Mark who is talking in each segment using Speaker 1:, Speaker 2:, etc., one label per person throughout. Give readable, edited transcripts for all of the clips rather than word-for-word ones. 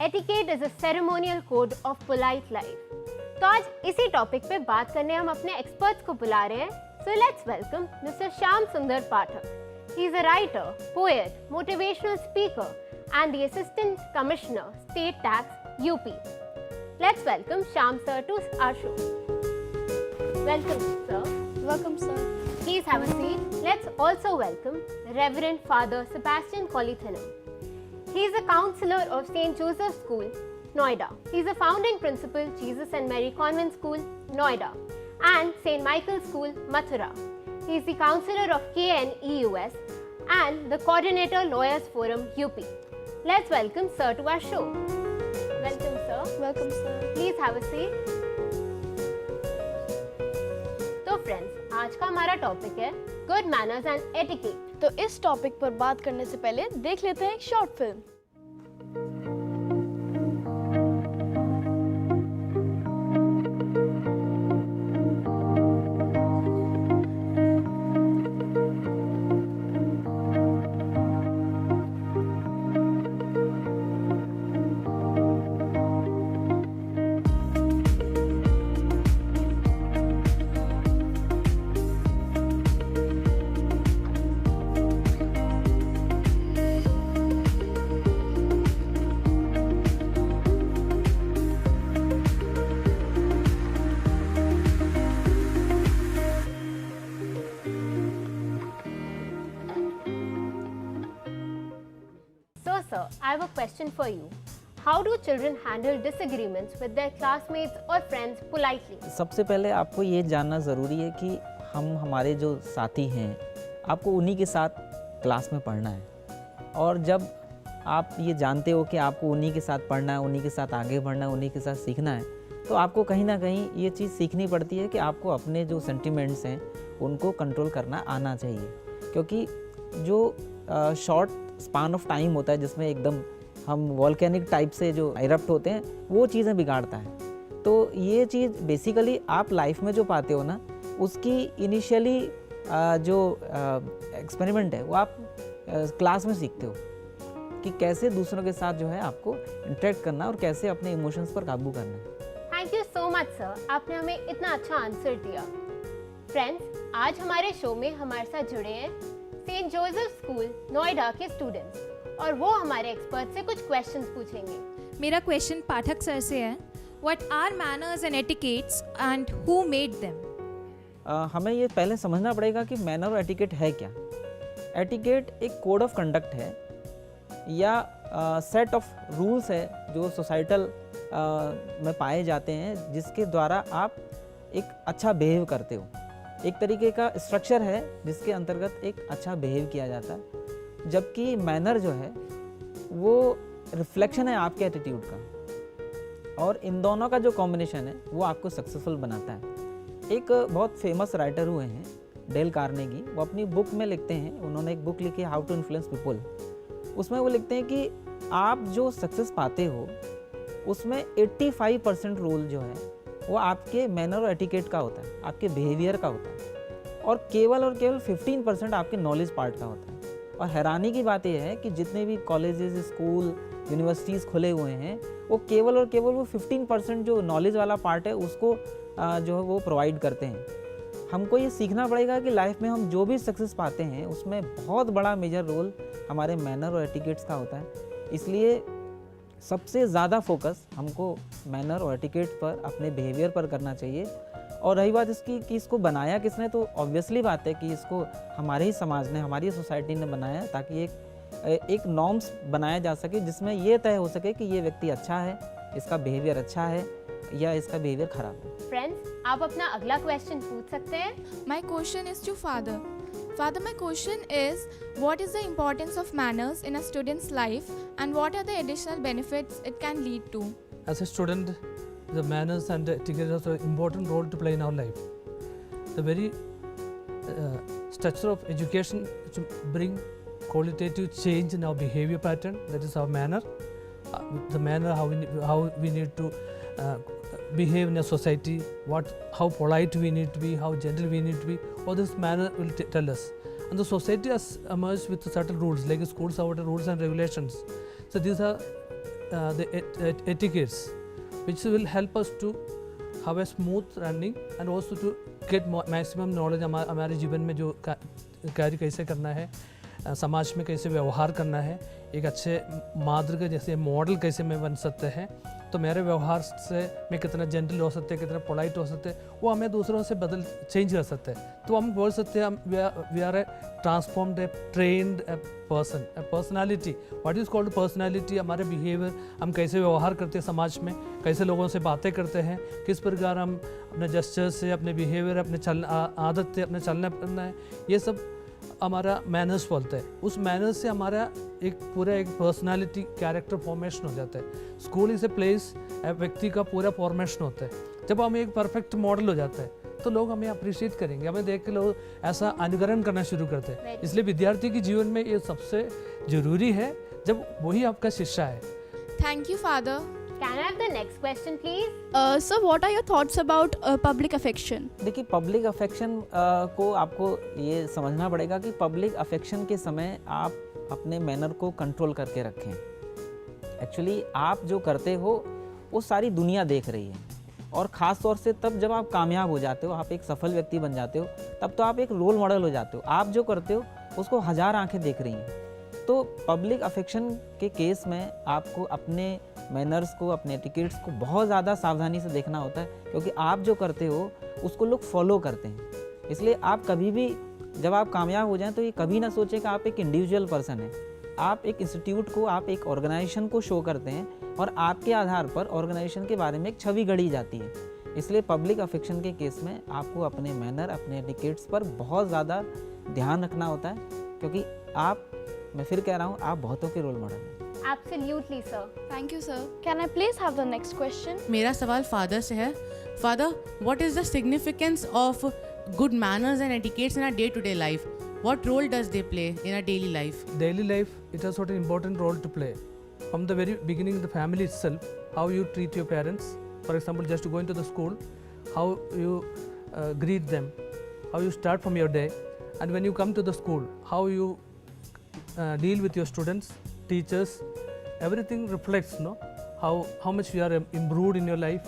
Speaker 1: Etiquette is a ceremonial code of polite life. तो आज इसी टॉपिक पे बात करने हम अपने एक्सपर्ट्स को बुला रहे हैं. So let's welcome Mr. Shyam Sundar Pathak. He is a writer, poet, motivational speaker, and the Assistant Commissioner, State Tax, UP. Let's welcome Shyam sir to our show. Welcome, sir.
Speaker 2: Welcome, sir.
Speaker 1: Please have a seat. Let's also welcome Reverend Father Sebastian Kolithanam. He is a counselor of St. Joseph's School, Noida. He is a founding principal, Jesus and Mary Convent School, Noida, and St. Michael's School, Mathura. He is the counselor of KNEUS and the coordinator Lawyers Forum, UP. Let's welcome sir to our show. Welcome, sir.
Speaker 2: Welcome, sir.
Speaker 1: Please have a seat. तो friends, आज का हमारा topic है good manners and etiquette.
Speaker 2: तो इस topic पर बात करने से पहले देख लेते हैं एक short film.
Speaker 1: Sir, I have a question for you. How do children handle disagreements with their classmates or friends politely?
Speaker 3: सबसे पहले आपको ये जानना ज़रूरी है कि हमारे जो साथी हैं, आपको उन्हीं के साथ क्लास में पढ़ना है. और जब आप ये जानते हो कि आपको उन्हीं के साथ पढ़ना है, उन्हीं के साथ आगे बढ़ना है, उन्हीं के साथ सीखना है, तो आपको कहीं ना कहीं ये चीज़ सीखनी पड़ती है कि आपको अपने जो सेंटिमेंट्स हैं उनको कंट्रोल करना आना चाहिए. क्योंकि जो शॉर्ट स्पान ऑफ टाइम होता है जिसमें एकदम हम वॉल्केनिक टाइप से जो इरप्ट होते हैं वो चीज़ें बिगाड़ता है. तो ये चीज़ बेसिकली आप लाइफ में जो पाते हो ना, उसकी इनिशियली जो एक्सपेरिमेंट है वो आप क्लास में सीखते हो कि कैसे दूसरों के साथ जो है आपको इंटरेक्ट करना और कैसे अपने इमोशंस पर काबू करना है.
Speaker 1: Thank you so much sir, आपने हमें इतना अच्छा आंसर दिया. फ्रेंड्स, आज हमारे शो में हमारे साथ जुड़े हैं सेंट जोसेफ स्कूल नोएडा के स्टूडेंट्स और वो हमारे एक्सपर्ट से कुछ क्वेश्चंस पूछेंगे.
Speaker 4: मेरा क्वेश्चन पाठक सर से है. What are manners and etiquettes and who made them?
Speaker 3: हमें ये पहले समझना पड़ेगा कि मैनर और एटिकेट है क्या. एटिकेट एक कोड ऑफ कंडक्ट है या सेट ऑफ रूल्स है जो सोसाइटल में पाए जाते हैं जिसके द्वारा आप एक अच्छा बिहेव करते हो. एक तरीके का स्ट्रक्चर है जिसके अंतर्गत एक अच्छा बिहेव किया जाता है. जबकि मैनर जो है वो रिफ्लेक्शन है आपके एटीट्यूड का, और इन दोनों का जो कॉम्बिनेशन है वो आपको सक्सेसफुल बनाता है. एक बहुत फेमस राइटर हुए हैं डेल कार्नेगी, वो अपनी बुक में लिखते हैं, उन्होंने एक बुक लिखी है हाउ टू इन्फ्लुएंस पीपल. उसमें वो लिखते हैं कि आप जो सक्सेस पाते हो उसमें 85% रोल जो है वो आपके मैनर और एटिकेट का होता है, आपके बिहेवियर का होता है, और केवल 15% आपके नॉलेज पार्ट का होता है. और हैरानी की बात यह है कि जितने भी कॉलेजेस, स्कूल, यूनिवर्सिटीज़ खुले हुए हैं वो केवल वो 15% जो नॉलेज वाला पार्ट है उसको जो है वो प्रोवाइड करते हैं. हमको ये सीखना पड़ेगा कि लाइफ में हम जो भी सक्सेस पाते हैं उसमें बहुत बड़ा मेजर रोल हमारे मैनर और एटिकेट्स का होता है. इसलिए सबसे ज़्यादा फोकस हमको मैनर और एटिकेट पर, अपने बिहेवियर पर करना चाहिए. और रही बात इसकी कि इसको बनाया किसने, तो ऑब्वियसली बात है कि इसको हमारे ही समाज ने, हमारी सोसाइटी ने बनाया ताकि एक नॉर्म्स बनाया जा सके जिसमें ये तय हो सके कि ये व्यक्ति अच्छा है, इसका बिहेवियर अच्छा है या इसका बिहेवियर खराब है.
Speaker 1: फ्रेंड्स, आप अपना अगला क्वेश्चन पूछ सकते हैं.
Speaker 4: My question is to father. Father, my question is, what is the importance of manners in a student's life and what are the additional benefits it can lead to?
Speaker 5: As a student, the manners and etiquette have an important role to play in our life. The very structure of education is to bring qualitative change in our behavior pattern, that is our manner, the manner how we need to behave in a society, how polite we need to be, how gentle we need to be. All this manner will tell us. And the society has emerged with certain rules, like schools have rules and regulations. So these are the etiquettes which will help us to have a smooth running and also to get maximum knowledge हमारे जीवन में जो कार्य कैसे करना है, समाज में कैसे व्यवहार करना है, एक अच्छे मादृक जैसे मॉडल कैसे में बन सकते हैं, तो मेरे व्यवहार से मैं कितना जेंटल हो सकते हैं, कितना पोलाइट हो सकते हैं, वो हमें दूसरों से चेंज कर सकते हैं। तो हम बोल सकते हैं we are a transformed a trained a person, a personality. What is called personality? हमारे बिहेवियर, हम कैसे व्यवहार करते हैं समाज में, कैसे लोगों से बातें करते हैं, किस प्रकार हम अपने जेस्चर से, अपने बिहेवियर, अपने आदत से, अपने चलना फिरना है, ये सब हमारा मैनर्स बोलते हैं। उस मैनर्स से हमारा एक पूरा एक पर्सनालिटी कैरेक्टर फॉर्मेशन हो जाता है। स्कूल इज़ ए प्लेस, व्यक्ति का पूरा फॉर्मेशन होता है। जब हम एक परफेक्ट मॉडल हो जाता है तो लोग हमें अप्रिशिएट करेंगे, हमें देख के लोग ऐसा अनुकरण करना शुरू करते हैं। इसलिए विद्यार्थी के जीवन में ये सबसे ज़रूरी है, जब वही आपका शिष्य है।
Speaker 4: Thank you, Father.
Speaker 1: Can I have the next question, please?
Speaker 2: Sir, what are your thoughts about public affection?
Speaker 3: देखिए, पब्लिक अफेक्शन को आपको ये समझना पड़ेगा कि पब्लिक अफेक्शन के समय आप अपने मैनर को कंट्रोल करके रखें। एक्चुअली आप जो करते हो वो सारी दुनिया देख रही है, और ख़ास तौर से तब जब आप कामयाब हो जाते हो, आप एक सफल व्यक्ति बन जाते हो, तब तो आप एक रोल मॉडल हो जाते हो। आप जो करते हो उसको हज़ार आंखें देख रही हैं। तो पब्लिक अफेक्शन के केस में आपको अपने मैनर्स को, अपने एटिकेट्स को बहुत ज़्यादा सावधानी से देखना होता है, क्योंकि आप जो करते हो उसको लोग फॉलो करते हैं। इसलिए आप कभी भी जब आप कामयाब हो जाएं तो ये कभी ना सोचें कि आप एक इंडिविजुअल पर्सन हैं। आप एक इंस्टीट्यूट को, आप एक ऑर्गेनाइजेशन को शो करते हैं, और आपके आधार पर ऑर्गेनाइजेशन के बारे में एक छवि गढ़ी जाती है। इसलिए पब्लिक अफेक्शन के केस में आपको अपने मैनर, अपने एटिकेट्स पर बहुत ज़्यादा ध्यान रखना होता है, क्योंकि आप, मैं फिर कह रहा हूँ, आप बहुतों के रोल मॉडल हैं।
Speaker 1: Absolutely, sir.
Speaker 2: Thank you, sir. Can I please have the next question?
Speaker 6: मेरा सवाल फादर से है। Father, what is the significance of good manners and etiquettes in our day-to-day life? What role does they play in our daily life?
Speaker 5: Daily life, it has got an important role to play. From the very beginning, the family itself, how you treat your parents. For example, just going to the school, how you greet them, how you start from your day, and when you come to the school, how you deal with your students, teachers. Everything reflects, no, how much you are improved in your life,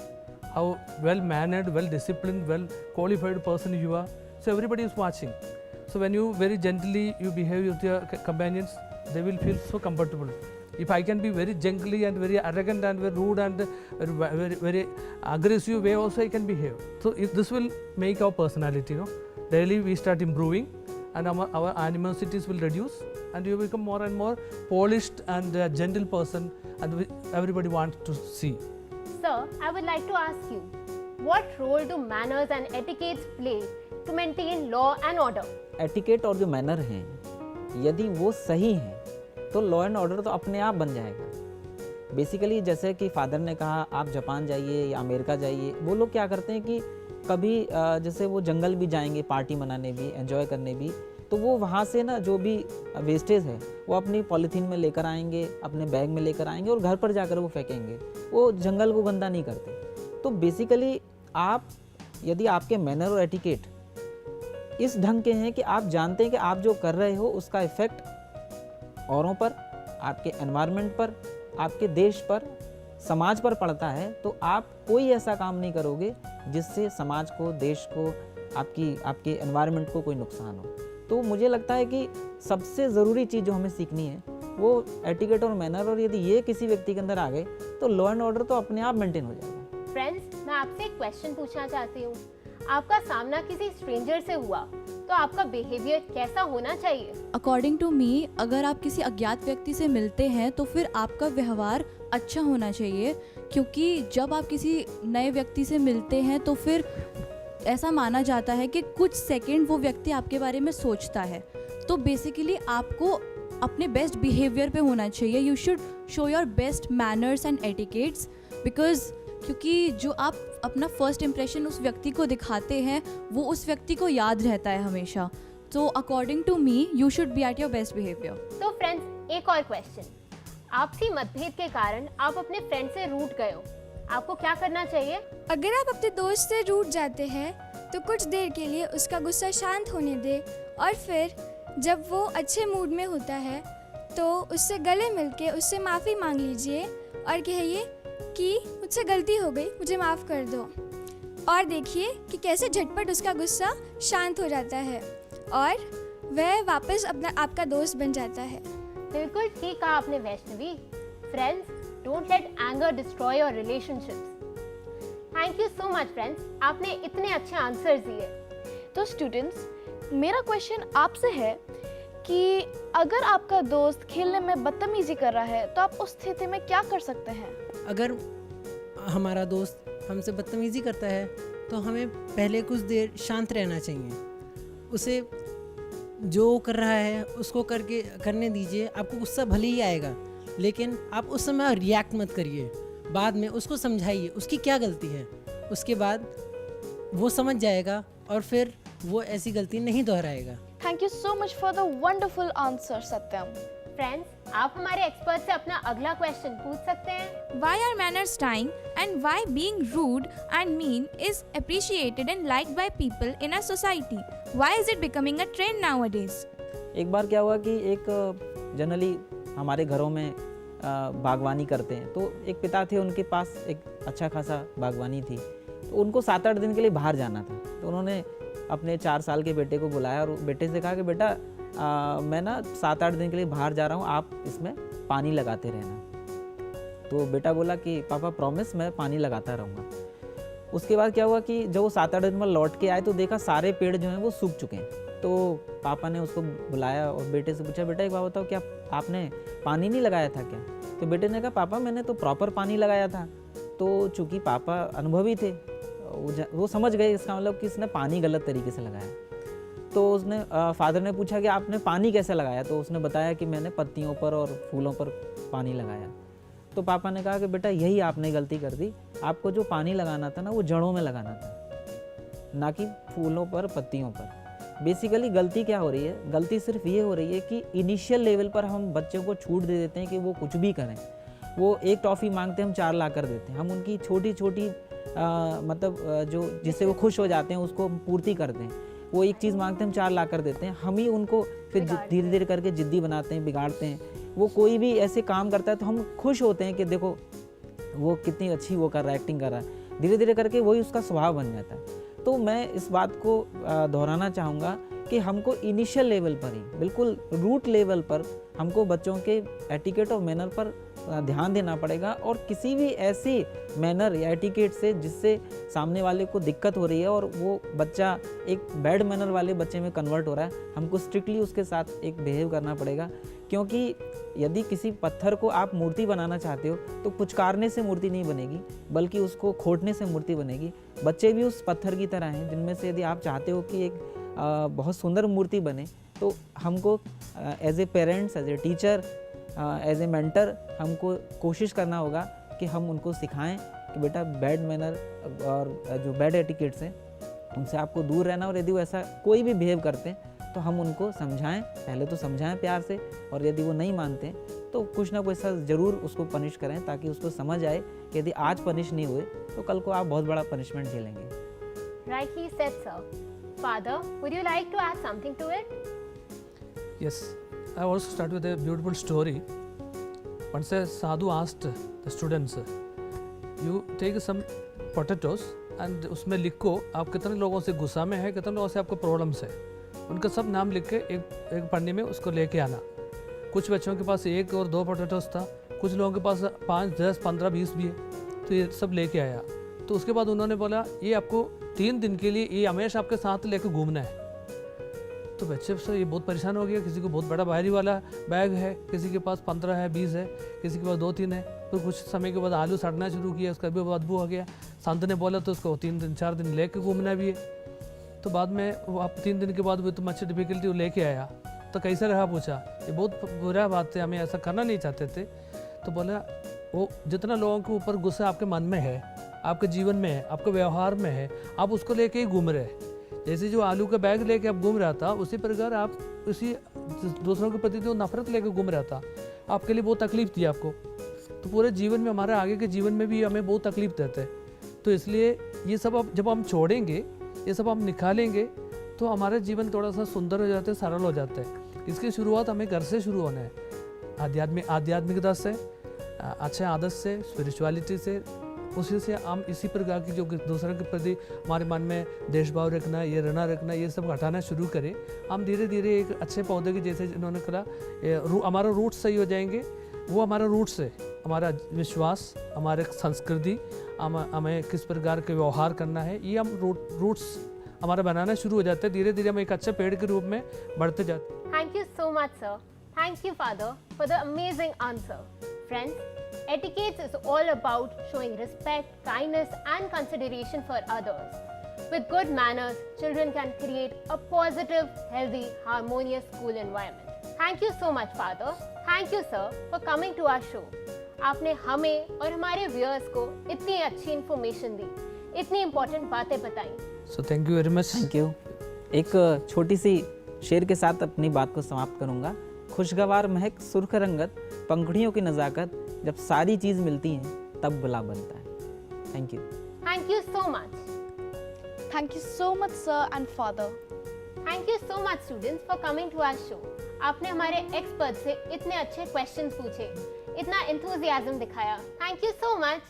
Speaker 5: how well mannered, well disciplined, well qualified person you are. So everybody is watching. So when you very gently you behave with your companions, they will feel so comfortable. If I can be very gently and very arrogant and very rude and very aggressive way also I can behave. So if this will make our personality, no, daily we start improving, and our animosities will reduce, and you become more and more polished and a gentle person, and everybody wants to see.
Speaker 1: Sir, I would like to ask you, what role do manners and etiquettes play to maintain law and order?
Speaker 3: Etiquette और जो manner हैं, यदि वो सही हैं तो law and order तो अपने आप बन जाएगा। बेसिकली जैसे कि फादर ने कहा, आप जापान जाइए या अमेरिका जाइए, वो लोग क्या करते हैं कि कभी जैसे वो जंगल भी जाएंगे पार्टी मनाने भी, एंजॉय करने भी, तो वो वहाँ से ना जो भी वेस्टेज है वो अपनी पॉलीथीन में लेकर आएंगे, अपने बैग में लेकर आएंगे, और घर पर जाकर वो फेंकेंगे। वो जंगल को गंदा नहीं करते। तो बेसिकली आप, यदि आपके मैनर और एटिकेट इस ढंग के हैं कि आप जानते हैं कि आप जो कर रहे हो उसका इफ़ेक्ट औरों पर, आपके एनवायरनमेंट पर, आपके देश पर, समाज पर पड़ता है, तो आप कोई ऐसा काम नहीं करोगे जिससे समाज को, देश को, आपके एनवायरनमेंट को कोई नुकसान हो। तो मुझे लगता है कि सबसे ज़रूरी चीज़ जो हमें सीखनी है वो एटिकेट और मैनर, और यदि ये किसी व्यक्ति के अंदर आ गए तो लॉ एंड ऑर्डर तो अपने आप मेंटेन हो जाएगा।
Speaker 1: फ्रेंड्स, मैं आपसे एक क्वेश्चन पूछना चाहती हूँ। आपका सामना किसी स्ट्रेंजर से हुआ तो आपका बिहेवियर कैसा होना चाहिए?
Speaker 7: अकॉर्डिंग टू मी, अगर आप किसी अज्ञात व्यक्ति से मिलते हैं तो फिर आपका व्यवहार अच्छा होना चाहिए, क्योंकि जब आप किसी नए व्यक्ति से मिलते हैं तो फिर ऐसा माना जाता है कि कुछ सेकंड वो व्यक्ति आपके बारे में सोचता है। तो बेसिकली आपको अपने बेस्ट बिहेवियर पे होना चाहिए। You should show your best manners and etiquettes, because क्योंकि जो आप अपना फर्स्ट इम्प्रेशन उस व्यक्ति को दिखाते हैं वो उस व्यक्ति को याद रहता है हमेशा। तो according to me, you should be at your best behaviour.
Speaker 1: तो फ्रेंड्स, एक और क्वेश्चन। आपसी मतभेद के कारण आप अपने फ्रेंड से रूठ गए हो, आपको क्या करना चाहिए?
Speaker 8: अगर आप अपने दोस्त से रूठ जाते हैं तो कुछ देर के लिए उसका गुस्सा शांत होने दे, और फिर जब वो अच्छे मूड में होता है तो उससे गले मिलके उससे माफ़ी मांग लीजिए और कहिए कि मुझसे गलती हो गई, मुझे माफ़ कर दो। और देखिए कि कैसे झटपट उसका गुस्सा शांत हो जाता है और वह वापस अपना आपका दोस्त बन जाता है।
Speaker 1: बिल्कुल ठीक कहा आपने Vaishnavi. Friends, don't let anger destroy your relationships. Thank you so much friends, आपने इतने अच्छे आंसर्स दिए।
Speaker 2: तो स्टूडेंट्स, मेरा क्वेश्चन आपसे है कि अगर आपका दोस्त खेलने में बदतमीजी कर रहा है तो आप उस स्थिति में क्या कर सकते हैं?
Speaker 9: अगर हमारा दोस्त हमसे बदतमीज़ी करता है तो हमें पहले कुछ देर शांत रहना चाहिए। उसे जो कर रहा है उसको करने दीजिए। आपको गुस्सा भले ही आएगा, लेकिन आप उस समय रिएक्ट मत करिए। बाद में उसको समझाइए उसकी क्या गलती है। उसके बाद वो समझ जाएगा और फिर वो ऐसी गलती नहीं दोहराएगा।
Speaker 2: Thank you so much for the wonderful answer Satyam.
Speaker 1: Friends, आप हमारे एक्सपर्ट से अपना अगला क्वेश्चन पूछ सकते हैं।
Speaker 4: Why are manners dying and why being rude and mean is appreciated and liked by people in our society? Why is it becoming a trend nowadays?
Speaker 3: एक बार क्या हुआ कि एक जनरली हमारे घरों में बागवानी करते हैं, तो एक पिता थे, उनके पास एक अच्छा खासा बागवानी थी। तो उनको 7-8 दिन के लिए बाहर जाना था। तो उन्होंने अपने 4 साल के बेटे को बुलाया और बेटे से कहा कि बेटा मैं ना 7-8 दिन के लिए बाहर जा रहा हूँ, आप इसमें पानी लगाते रहना। तो बेटा बोला कि पापा प्रॉमिस, मैं पानी लगाता रहूँगा। उसके बाद क्या हुआ कि जब वो 7-8 दिन में लौट के आए तो देखा सारे पेड़ जो हैं वो सूख चुके हैं। तो पापा ने उसको बुलाया और बेटे से पूछा, बेटा एक बात बताओ, क्या आपने पानी नहीं लगाया था क्या? तो बेटे ने कहा, पापा मैंने तो प्रॉपर पानी लगाया था। तो चूँकि पापा अनुभवी थे, वो समझ गए इसका मतलब कि इसने पानी गलत तरीके से लगाया। तो उसने फादर ने पूछा कि आपने पानी कैसे लगाया? तो उसने बताया कि मैंने पत्तियों पर और फूलों पर पानी लगाया। तो पापा ने कहा कि बेटा यही आपने गलती कर दी, आपको जो पानी लगाना था ना वो जड़ों में लगाना था, ना कि फूलों पर, पत्तियों पर। बेसिकली गलती क्या हो रही है? गलती सिर्फ ये हो रही है कि इनिशियल लेवल पर हम बच्चों को छूट दे देते हैं कि वो कुछ भी करें। वो एक टॉफ़ी मांगते हैं, हम 4 ला कर देते हैं। हम उनकी छोटी छोटी मतलब जो जिससे वो खुश हो जाते हैं उसको पूर्ति करते हैं। वो एक चीज़ मांगते हैं, हम 4 ला कर देते हैं। हम ही उनको फिर धीरे धीरे करके जिद्दी बनाते हैं, बिगाड़ते हैं। वो कोई भी ऐसे काम करता है तो हम खुश होते हैं कि देखो वो कितनी अच्छी वो कर रहा है, एक्टिंग कर रहा है। धीरे धीरे करके वही उसका स्वभाव बन जाता है। तो मैं इस बात को दोहराना चाहूँगा कि हमको इनिशियल लेवल पर ही, बिल्कुल रूट लेवल पर हमको बच्चों के एटिकेट और मैनर पर ध्यान देना पड़ेगा। और किसी भी ऐसे मैनर या एटिकेट से जिससे सामने वाले को दिक्कत हो रही है और वो बच्चा एक बैड मैनर वाले बच्चे में कन्वर्ट हो रहा है, हमको स्ट्रिक्टली उसके साथ एक बिहेव करना पड़ेगा। क्योंकि यदि किसी पत्थर को आप मूर्ति बनाना चाहते हो तो पुचकारने से मूर्ति नहीं बनेगी, बल्कि उसको खोटने से मूर्ति बनेगी। बच्चे भी उस पत्थर की तरह हैं जिनमें से यदि आप चाहते हो कि एक बहुत सुंदर मूर्ति बने, तो हमको as a parents, as a teacher, as a mentor हमको कोशिश करना होगा कि हम उनको सिखाएं कि बेटा बैड मैनर और जो बैड एटिकेट्स हैं उनसे आपको दूर रहना। और यदि वो ऐसा कोई भी बिहेव करते हैं तो हम उनको समझाएं, पहले तो समझाएं प्यार से, और यदि वो नहीं मानते तो कुछ ना कुछ ऐसा ज़रूर उसको पनिश करें ताकि उसको समझ आए कि यदि आज पनिश नहीं हुए तो कल को आप बहुत बड़ा punishment झेलेंगे।
Speaker 1: Rightly said, sir. Father, would you like to add something to it?
Speaker 5: Yes, I also start with a beautiful story. Once a sadhu asked the students, you take some potatoes and उसमें लिखो आप कितने लोगों से गुस्सा में है, कितने लोगों से आपको प्रॉब्लम्स है। उनका सब नाम लिख के एक पन्ने में उसको लेके आना। कुछ बच्चों के पास 1 और 2 पोटैटोस था, कुछ लोगों के पास 5, 10, 15, 20 भी है। तो ये सब लेके आया। तो उसके बाद उन्होंने बोला ये आपको 3 दिन के लिए ये हमेशा आपके साथ लेके घूमना है। तो बच्चे से ये बहुत परेशान हो गया। किसी को बहुत बड़ा भारी वाला बैग है, किसी के पास 15 है, 20 है, किसी के पास 2-3 है। तो कुछ समय के बाद आलू सड़ना शुरू किया, उसका भी बदबू हो गया। संत ने बोला तो उसको 3 दिन 4 दिन लेके घूमना भी है। तो बाद में वो आप 3 दिन के बाद वो तो मच डिफिकल्टी वो लेके आया। तो कैसे रहा पूछा, ये बहुत बुरा बात है, हमें ऐसा करना नहीं चाहते थे। तो बोला वो जितना लोगों के ऊपर गुस्सा आपके मन में है, आपके जीवन में है, आपके व्यवहार में है, आप उसको लेके ही घूम रहे हैं। जैसे जो आलू का बैग लेके आप घूम रहा था, उसी प्रकार आप उसी दूसरों के प्रति जो नफरत लेके घूम रहा था, आपके लिए बहुत तकलीफ थी आपको। तो पूरे जीवन में, हमारे आगे के जीवन में भी हमें बहुत तकलीफ देते हैं। तो इसलिए ये सब अब जब हम छोड़ेंगे, ये सब हम निकालेंगे, तो हमारा जीवन थोड़ा सा सुंदर हो जाता है, सरल हो जाता है। इसकी शुरुआत हमें घर से शुरू होना है। आध्यात्मिकता से, अच्छे आदत से, स्पिरिचुअलिटी से, उसी से हम इसी प्रकार की जो दूसरों के प्रति हमारे मन में देशभाव रखना, ये रहना रखना, ये सब हटाना शुरू करें, हम धीरे धीरे एक अच्छे पौधे के जैसे जिन्होंने कहा हमारा रूट सही हो जाएंगे। वो हमारा रूट्स है, हमारा विश्वास, हमारे संस्कृति, हमें किस प्रकार के व्यवहार करना है, ये हम रूट्स हमारा बनाना शुरू हो जाते हैं। धीरे धीरे हम एक अच्छे पेड़ के रूप में बढ़ते जाते हैं।
Speaker 1: Thank you so much, sir. Thank you, Father, for the amazing answer. Friends, etiquette is all about showing respect, kindness, and consideration for others. With good manners, children can create a positive, healthy, harmonious school environment. Thank you so much, Father. Thank you, sir, for coming to our show. आपने हमें और हमारे viewers को इतनी अच्छी information दी, इतनी important बातें बताई।
Speaker 5: So thank you very much.
Speaker 3: Thank you. एक छोटी सी शेर के साथ अपनी बात को समाप्त करूंगा। खुशगवार महक, सुर्ख रंगत, पंखुड़ियों की नज़ाकत, जब सारी चीज़ मिलती हैं तब बुला बनता है। Thank you.
Speaker 1: Thank you so much.
Speaker 2: Thank you so much, sir and father.
Speaker 1: Thank you so much, students, for coming to our show. आपने हमारे एक्सपर्ट से इतने अच्छे क्वेश्चंस पूछे, इतना एंथुसियाज्म दिखाया। Thank you so much.